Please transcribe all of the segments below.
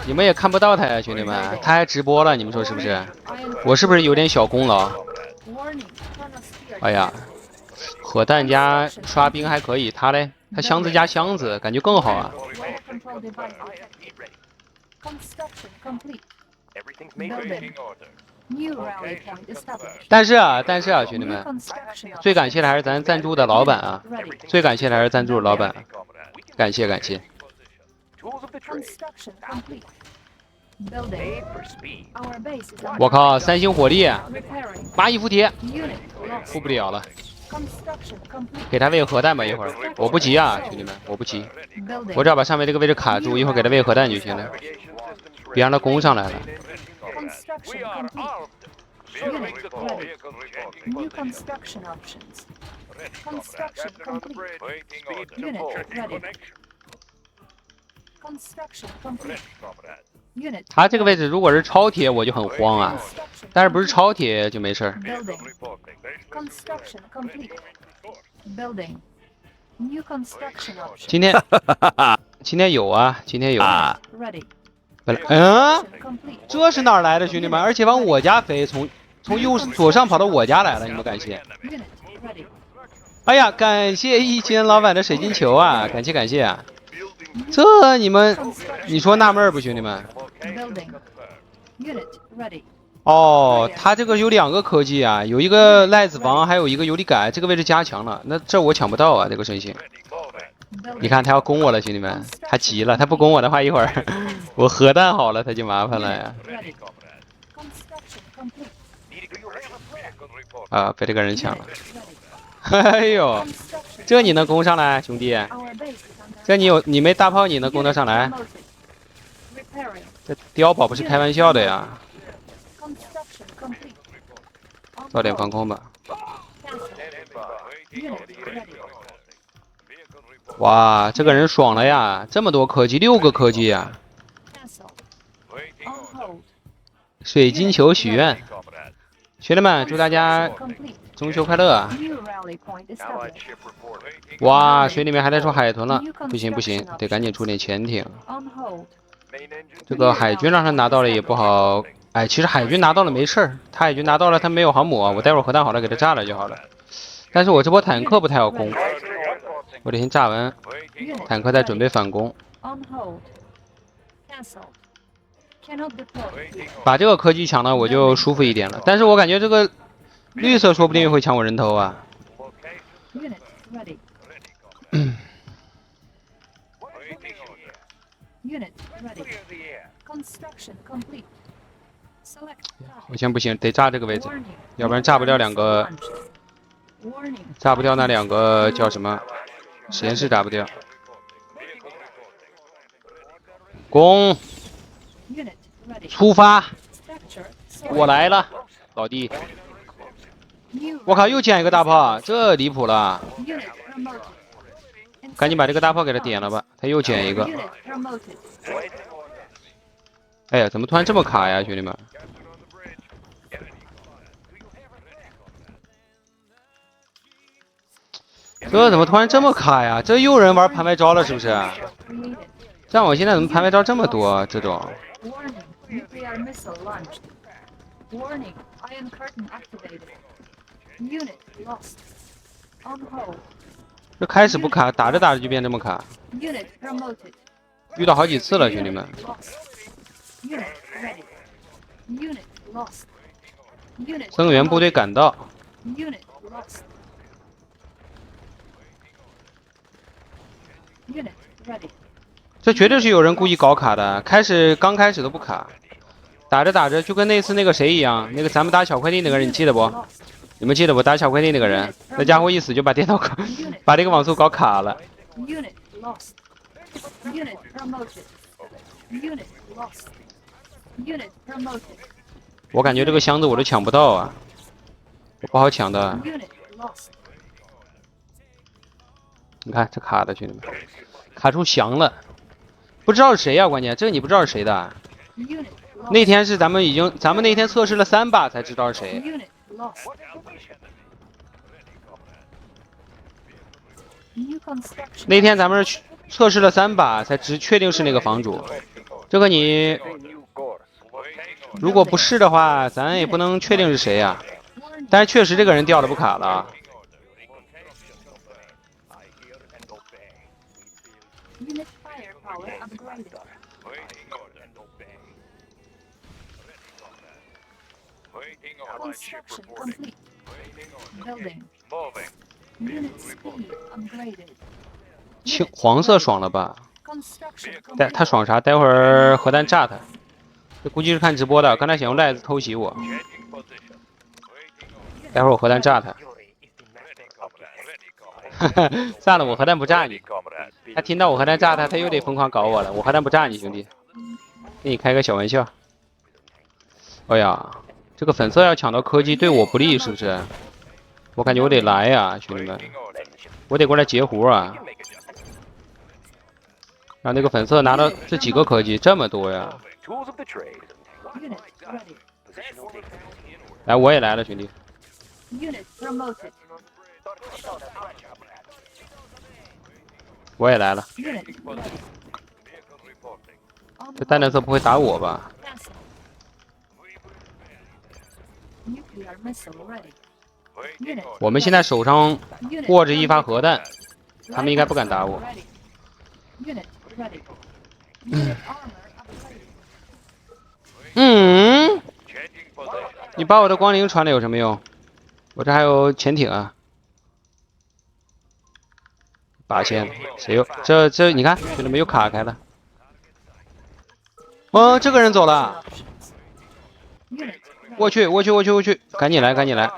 你们也看不到他呀，兄弟们，他还直播了，你们说是不是？我是不是有点小功劳？哎呀，核弹加刷兵还可以，他嘞，他箱子加箱子，感觉更好啊。但是啊，兄弟们，最感谢的还是咱赞助的老板啊，最感谢的还是赞助的老板，感谢感谢。我靠，三星火力，蚂蚁附体，护不了了，给他喂核弹吧一会儿。我不急啊，兄弟们，我不急，我只要把上面这个位置卡住，一会儿给他喂核弹就行了，别让他攻上来了。Unit ready. New construction options. Construction complete. Unit ready. Construction complete. Unit. 他这个位置如果是超铁，我就很慌啊，但是不是超铁就没事儿。Building. Construction complete. Building. New construction options. 今天有啊，今天有。Ready. 本来，Construction complete. 这是哪儿来的，兄弟们？而且往我家飞，从左上跑到我家来了，你们感谢？ Unit ready. 哎呀，感谢一金老板的水晶球啊，感谢感谢啊！这你们，你说纳闷不，兄弟们？ Building. Unit ready. 哦，他这个有2个科技啊，有一个赖子王，还有一个游离改，这个位置加强了，那这我抢不到啊，这个神星。你看他要攻我了，兄弟们，他急了，他不攻我的话，一会儿我核弹好了，他就麻烦了呀。 Ready. Construction complete. 啊，被这个人抢了。 Ready. 哎呦， Construction. 这你能攻上来，兄弟？ Our base is under. 这你没大炮，你能攻得上来？ Promoted. Repairing. 这碉堡不是开玩笑的呀！ Construction complete. 早点防空吧。 Unit ready. 哇，这个人爽了呀！这么多科技，6个科技呀！ Cancel. On hold. 水晶球许愿，兄弟们，祝大家 Complete. 中秋快乐啊！ New rally point established. 哇，水里面还在出海豚了，不行不行，得赶紧出点潜艇。 On hold. 这个海军让他拿到了也不好，哎，其实海军拿到了没事儿，他海军拿到了他没有航母啊，我待会儿核弹好了给他炸了就好了。但是我这波坦克不太好攻，我得先炸完， Unit 坦克在准备反攻。 on hold. Cancel. Cannot deploy. 把这个科技抢了，我就舒服一点了。但是我感觉这个绿色说不定会抢我人头啊。 Unit ready. Unit ready. Construction complete. Select. 我先不行，得炸这个位置， Warning. 要不然炸不掉2个， Warning. 炸不掉那2个叫什么？实验室炸不掉。攻， Unit ready. 出发， Structure. 我来了，老弟。 New 我靠，又捡一个大炮，这离谱了！ unit promoted. 赶紧把这个大炮给他点了吧，他又捡一个。 Unit promoted. 哎呀，怎么突然这么卡呀，兄弟们？这怎么突然这么卡呀？这又有人玩盘外招了是不是？ Created. 像我现在怎么盘外招这么多？这种 Warning. Nuclear missile launched. Warning. Iron curtain activated. Unit lost. On hold. 这开始不卡，打着打着就变这么卡， Unit promoted. 遇到好几次了，兄弟们。 Lost. Unit ready. Unit lost. Unit 增援部队赶到， Unit lost. Unit ready. 这绝对是有人故意搞卡的。刚开始都不卡，打着打着就跟那次那个谁一样，那个咱们打小快递那个人，你记得不？ Lost. 你们记得不？打小快递那个人，那家伙一死就把电脑搞， Unit 把这个网速搞卡了。 Unit lost. Unit promoted. Unit lost. Unit promoted. 我感觉这个箱子我都抢不到啊，不好抢的。 Unit lost. 你看这卡的，兄弟们，卡出翔了，不知道是谁呀、关键这个你不知道是谁的。 Unit lost. 那天是咱们那天测试了3把才知道是谁。 Unit lost. New construction. 那天咱们是测试了3把才确定是那个房主。这个你 New course. 如果不是的话，咱也不能确定是谁呀、但是确实这个人掉的不卡了。 Unit firepower upgraded. Construction complete. Building. Unit speed upgraded. 黄色爽了吧？ Construction 待 complete. 他爽啥？待会儿核弹炸他。这估计是看直播的，刚才想用赖子偷袭我。待会儿我核弹炸他。算了，我核弹不炸你。他听到我核弹炸他，他又得疯狂搞我了。我核弹不炸你，兄弟。给你开个小玩笑。哎呀，这个粉色要抢到科技对我不利，是不是？我感觉我得来呀，兄弟们，我得过来截胡啊！让那个粉色拿到这几个科技，这么多呀！ Tools of the trade. Unit ready. Positional data. 来，我也来了，兄弟。 Unit promoted. 我也来了。 Unit ready. 这淡蓝色不会打我吧？ Cancel. Nuclear missile ready. Unit 我们现在手上 Unit 握着一发核弹， promoted. 他们应该不敢打我。 Ready. Unit ready. Unit armor upgraded. 嗯，你把我的光灵传了有什么用？我这还有潜艇啊。8000，谁又这你看，兄弟们又卡开了。哦，这个人走了。 Unit 我去，赶紧来，赶紧来。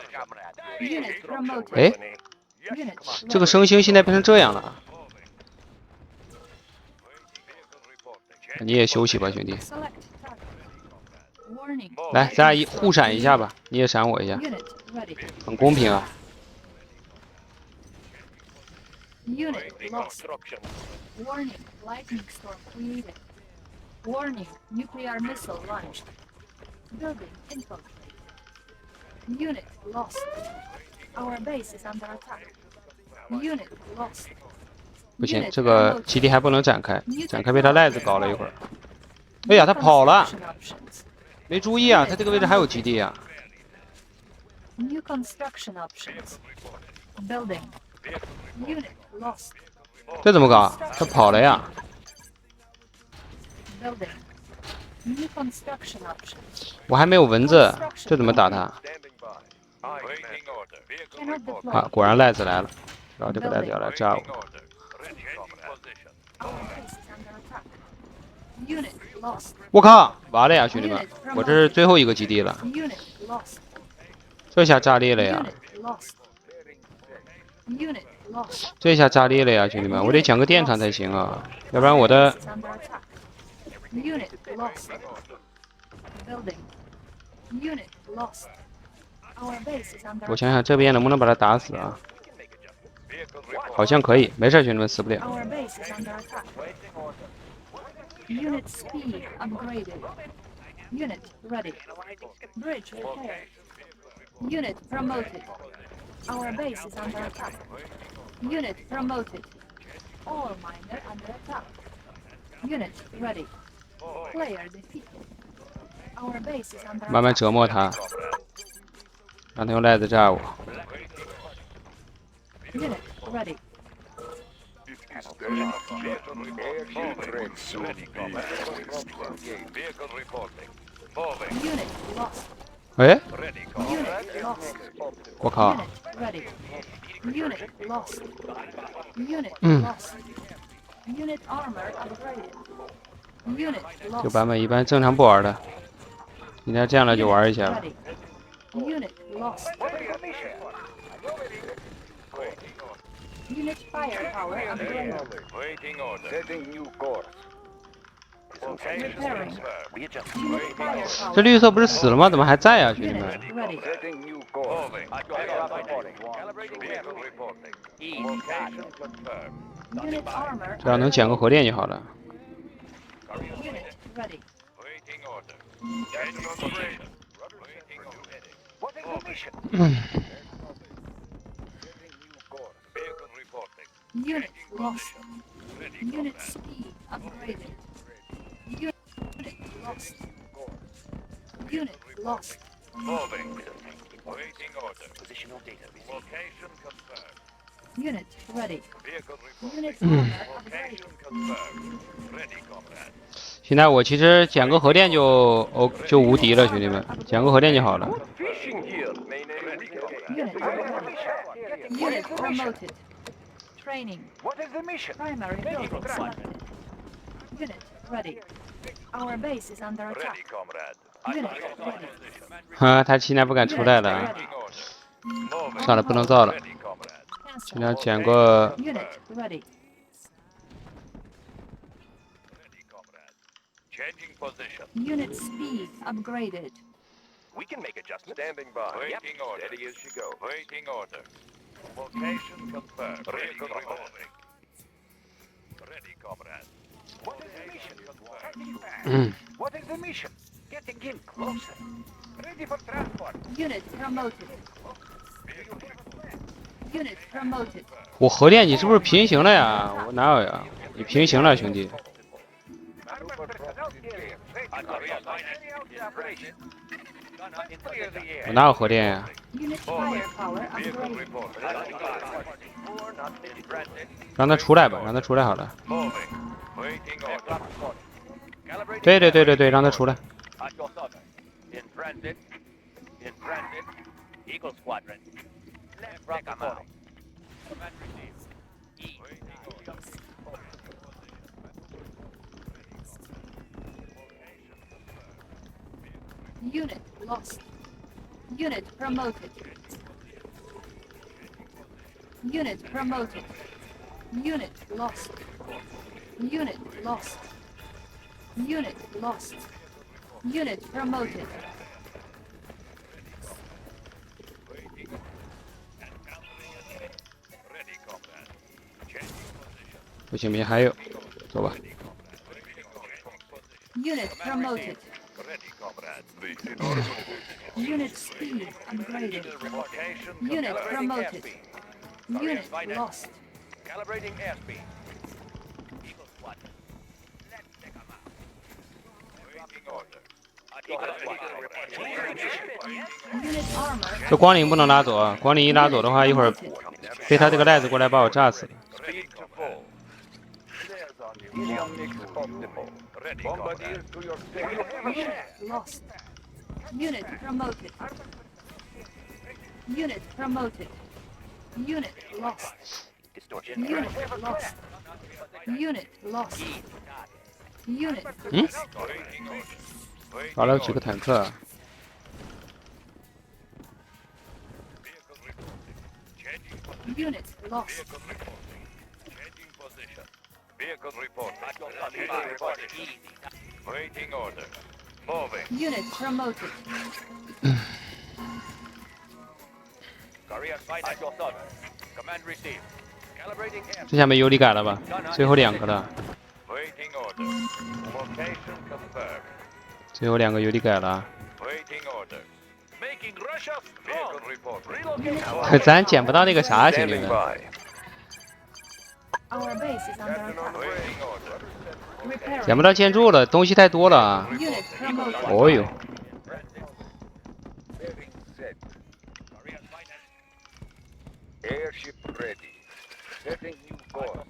Unit promoted. 哎， Unit 这个升星现在变成这样了。你也休息吧，兄弟。 select target. Warning. 来，咱俩互闪一下吧，你也闪我一下， Unit ready. 很公平啊。 Unit lost. Warning. Lightning storm created. Warning. Nuclear missile launched. Building infiltrated. Unit lost. Our base is under attack. Unit lost. 不行， Unit 这个 promoted. 基地还不能展开，展开被他赖子搞了一会儿。哎呀，他跑了， Construction options. 没注意啊，他这个位置还有基地啊。 New construction options. Building. Unit lost. 这怎么搞？他跑了呀？ Building. New construction options. 我还没有蚊子，这怎么打他？ Cannot deploy. 啊，果然赖子来了，然后这个赖子要来炸我。 Our base is under attack. Unit lost. 我靠，完了呀，兄弟们，我这是最后一个基地了， Unit lost. 这下炸裂了呀， Unit lost. Unit lost. 这下炸裂了呀，兄弟们，我得抢个电厂才行啊，要不然我的 Base is under attack. Unit lost. Building. Unit lost. Our base is under 我 attack. 想想这边能不能把他打死啊？好像可以，没事，兄弟们死不了。 Our base is under attack. Unit speed upgraded. Unit ready. Bridge repaired. Unit promoted. Our base is under attack. Unit promoted. All miner under attack. Unit ready. Player defeated. Our base is under 慢慢 attack. 折磨他，让他用赖子炸我。 Unit ready. Unit lost. 哎， Unit lost. 我靠， Unit ready. Unit lost. Unit Mm. lost. Unit armor upgraded. Unit 这 lost. 个版本一般正常不玩的，今天这样了就玩一下吧。 Ready. Unit lost. Unit firepower upgraded. Setting new course. Repairing. We adjust. Unit 这 firepower. 绿色不是死了吗？怎么还在啊，兄弟 Unit 们？ ready. Setting new course. Unit armor 只要能捡个核电就好了。 Unit ready. Unit lost. Unit speed upgraded. Unit lost. Unit lost. Moving. Waiting order. Positional data received. Location confirmed. Unit ready. Vehicle report. Unit armor upgraded. Location confirmed. Ready, comrade. 现在我其实捡个核电就无敌了，兄弟们，捡个核电就好了。 Fishing gear. Ready, comrade. Unit ready. Unit promoted. Training. What is the mission? Primary building selected. Unit ready. Our base is under attack. Ready, comrade. Unit ready. 哈，他现在不敢出来了， Waiting order. Moving. 算了，不能造了。 Ready, comrade. 尽量捡个 Unit ready. Ready, comrade. Changing position. Unit speed upgraded. We can make adjustments. Standing by. Waiting order. Steady as she goes. Waiting order. Location confirmed. Vehicle reporting. Ready, comrade. What is the mission? What is the mission? Getting in closer. Ready for transport. Unit promoted. Unit promoted. 我核电你是不是平行了呀？我哪有呀？你平行了，兄弟。我哪有核电呀？ Unit firepower Vehicle upgraded. report. 让他出来吧，让他出来好了。 Moving. Waiting order. 对对对对对，让他出来。 At your service. In transit. In transit. Eagle Squadron. Left rock out. Command received. E. Unit lost. Unit promoted. Unit promoted. Unit lost. Unit lost. Unit lost. Unit promoted. 不行不行，还有，走吧。 Unit promoted. Ready, comrade. Unit speed upgraded. Location. Unit Calibrating promoted. airspeed. Unit lost. Calibrating airspeed. Eagle Squadron. Let's take a map. Waiting order. Eagle Squadron. Unit armor 这光灵不能拉走啊！光灵一拉走的话，一会儿被他这个袋子过来把我炸死了。 Speed to full. Avionics optimal. Ready, Bombardier to your Unit lost. Unit promoted. Unit promoted. Unit lost. Unit lost. Unit lost. Unit 嗯， Waiting order. Waiting 搞了几个坦克。 Vehicle reporting. Changing position. unit lost. Vehicle reporting. Changing position. Vehicle reporting. Vehicle reporting. Waiting order. Moving. Unit promoted. Korean fight at your service. Command received. Calibrating air. 这下没油力改了吧？最后两个了， Waiting order. Location confirmed. 最后两个油力改了。 Waiting order. Making Russia strong. Vehicle report. Unit Relocating. 咱捡不到那个啥，兄弟 Standing 们。 by. Our base is under attack. Waiting order. 捡 Repairing. 不到建筑了，东西太多了啊。 Unit promoted. 哦呦， Bearing set. Airship ready. Setting new course.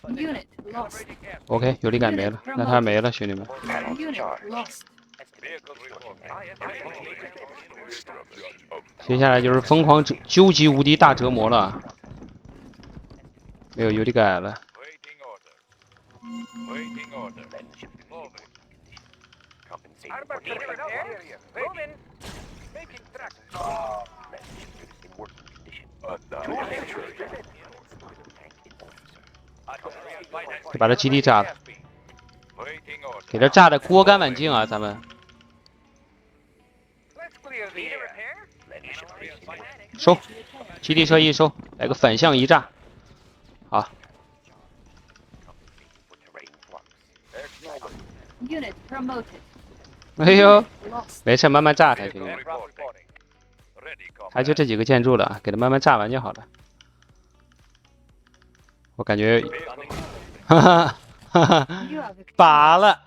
Unit lost. OK，油力改没了，那他没了，兄弟们。 Unit lost. Vehicle report. 接下来就是疯狂究极无敌大折磨了。没有油力改了， Waiting order. Waiting order. Moving. Compensating for area. Moving. Making track. In working condition. 得把这基地炸了， Waiting order. 给他炸的锅干碗净啊！咱们 Let's clear the air. 收，基地车一收，来个反向一炸。好， Unit promoted. 哎呦， Lost. 没事，慢慢炸他，兄弟们。 Reporting. Ready, 他就这几个建筑了啊，给他慢慢炸完就好了。我感觉，哈哈，哈哈， You are victorious. 拔了。